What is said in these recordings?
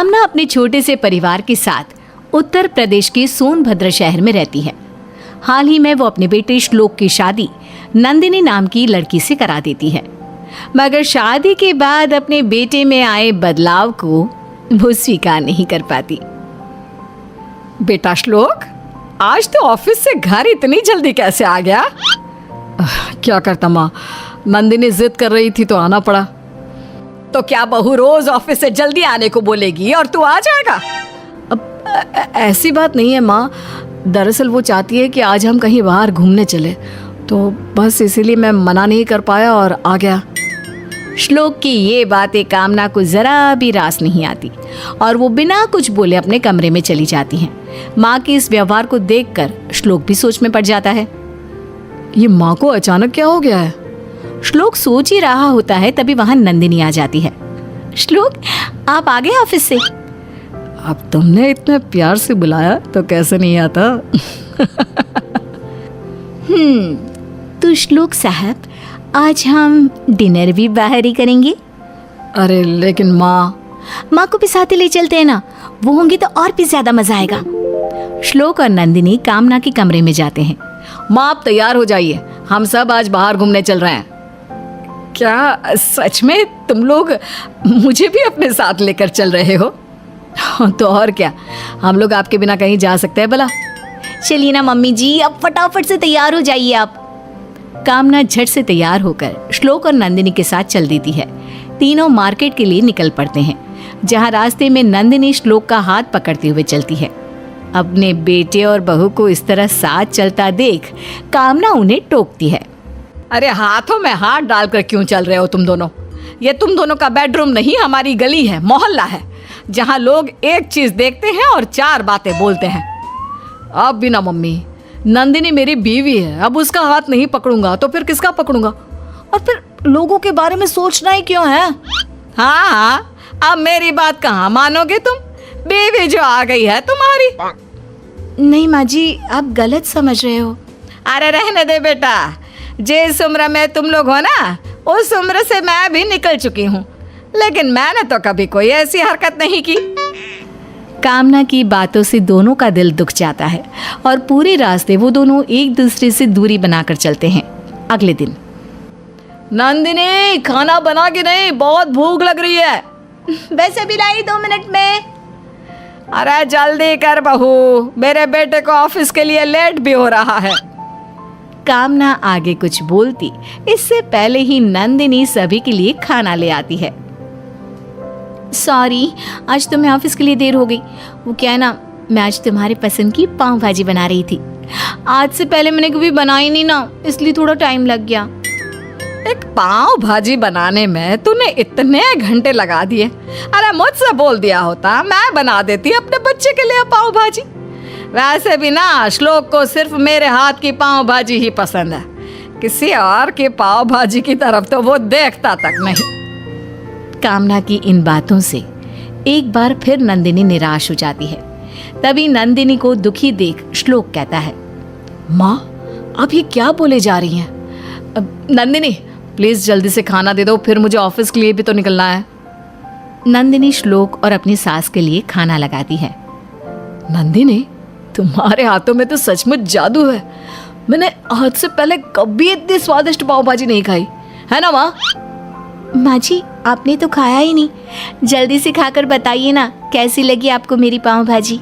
कामना अपने छोटे से परिवार के साथ उत्तर प्रदेश के सोनभद्र शहर में रहती है। हाल ही में वो अपने बेटे श्लोक की शादी नंदिनी नाम की लड़की से करा देती है, मगर शादी के बाद अपने बेटे में आए बदलाव को वो स्वीकार नहीं कर पाती। बेटा श्लोक, आज तो ऑफिस से घर इतनी जल्दी कैसे आ गया? क्या करता माँ, नंदिनी जिद कर रही थी तो आना पड़ा। तो क्या बहू रोज ऑफिस से जल्दी आने को बोलेगी और तू आ जाएगा? अब ऐसी बात नहीं है माँ, दरअसल वो चाहती है कि आज हम कहीं बाहर घूमने चले, तो बस इसीलिए मैं मना नहीं कर पाया और आ गया। श्लोक की ये बातें कामना को जरा भी रास नहीं आती और वो बिना कुछ बोले अपने कमरे में चली जाती हैं। माँ के इस व्यवहार को देखकर श्लोक भी सोच में पड़ जाता है। ये माँ को अचानक क्या हो गया है? श्लोक सोच ही रहा होता है, तभी वहां नंदिनी आ जाती है। श्लोक, आप आ गए ऑफिस से? अब तुमने इतने प्यार से बुलाया तो कैसे नहीं आता। तो श्लोक साहब, आज हम डिनर भी बाहर ही करेंगे। अरे लेकिन माँ को भी साथ ही ले चलते हैं ना, वो होंगी तो और भी ज्यादा मजा आएगा। श्लोक और नंदिनी कामना के कमरे में जाते हैं। माँ आप तैयार हो जाइए, हम सब आज बाहर घूमने चल रहे हैं। क्या सच में तुम लोग मुझे भी अपने साथ लेकर चल रहे हो? तो और क्या, हम लोग आपके बिना कहीं जा सकते हैं भला? चलिए ना मम्मी जी, अब फटाफट से तैयार हो जाइए आप। कामना झट से तैयार होकर श्लोक और नंदिनी के साथ चल देती है। तीनों मार्केट के लिए निकल पड़ते हैं, जहां रास्ते में नंदिनी श्लोक का हाथ पकड़ते हुए चलती है। अपने बेटे और बहू को इस तरह साथ चलता देख कामना उन्हें टोकती है। अरे हाथों में हाथ डालकर क्यों चल रहे हो तुम दोनों? ये तुम दोनों का बेडरूम नहीं, हमारी गली है, मोहल्ला है, जहाँ लोग एक चीज देखते हैं और चार बातें बोलते हैं। अब भी ना मम्मी, नंदिनी मेरी बीवी है, अब उसका हाथ नहीं पकड़ूंगा तो फिर किसका पकड़ूंगा? और फिर लोगों के बारे में सोचना ही क्यों है? हाँ, अब मेरी बात कहाँ मानोगे तुम? बीवी जो आ गई है तुम्हारी। नहीं माँ जी, आप गलत समझ रहे हो। अरे रहने दे बेटा, जिस उम्र में तुम लोग हो ना, उस उम्र से मैं भी निकल चुकी हूँ, लेकिन मैंने तो कभी कोई ऐसी हरकत नहीं की। कामना की बातों से दोनों का दिल दुख जाता है और पूरे रास्ते वो दोनों एक दूसरे से दूरी बनाकर चलते हैं। अगले दिन, नंदिनी खाना बना के नहीं, बहुत भूख लग रही है। वैसे भी लाई 2 मिनट में। अरे जल्दी कर बहू, मेरे बेटे को ऑफिस के लिए लेट भी हो रहा है। कामना आगे कुछ बोलती इससे पहले ही नंदिनी सभी के लिए खाना ले आती है। सॉरी, आज तुम्हें ऑफिस के लिए देर हो गई। वो क्या है ना, मैं आज तुम्हारे पसंद की पाव भाजी बना रही थी। आज से पहले मैंने कभी बनाई नहीं ना, इसलिए थोड़ा टाइम लग गया। एक पाव भाजी बनाने में तूने इतने घंटे लगा दिए। अरे मुझसे बोल दिया होता, मैं बना देती अपने बच्चे के लिए पाव भाजी। वैसे भी ना श्लोक को सिर्फ मेरे हाथ की पाव भाजी ही पसंद है, किसी और की पाव भाजी की तरफ तो वो देखता तक नहीं। कामना की इन बातों से एक बार फिर नंदिनी निराश हो जाती है। तभी नंदिनी को दुखी देख श्लोक कहता है, माँ आप ये क्या बोले जा रही हैं? नंदिनी प्लीज जल्दी से खाना दे दो, फिर मुझे ऑफिस के लिए भी तो निकलना है। नंदिनी श्लोक और अपनी सास के लिए खाना लगाती है। नंदिनी तुम्हारे हाथों में तो सचमुच जादू है, मैंने आज से पहले कभी इतनी स्वादिष्ट पाव भाजी नहीं खाई है ना माँ? माँ जी, आपने तो खाया ही नहीं, जल्दी से खाकर बताइए ना कैसी लगी आपको मेरी पाव भाजी।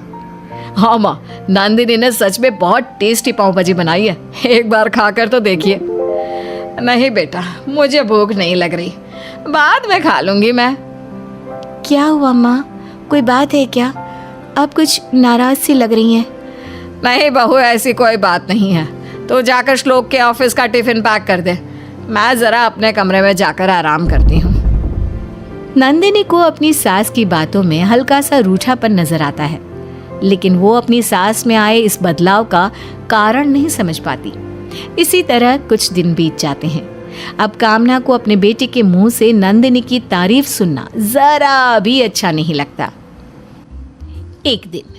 हाँ माँ, नंदिनी ने सच में बहुत टेस्टी पाव भाजी बनाई है, एक बार खाकर तो देखिए। नहीं बेटा, मुझे भूख नहीं लग रही, बाद में खा लूंगी मैं। क्या हुआ माँ, कोई बात है क्या? आप कुछ नाराज सी लग रही हैं। नहीं बहू, ऐसी कोई बात नहीं है। तो जाकर श्लोक के ऑफिस का टिफिन पैक कर दे, मैं जरा अपने कमरे में जाकर आराम करती हूँ। नंदिनी को अपनी सास की बातों में हल्का सा रूठापन नजर आता है, लेकिन वो अपनी सास में आए इस बदलाव का कारण नहीं समझ पाती। इसी तरह कुछ दिन बीत जाते हैं। अब कामना को अपने बेटे के मुंह से नंदिनी की तारीफ सुनना जरा भी अच्छा नहीं लगता। एक दिन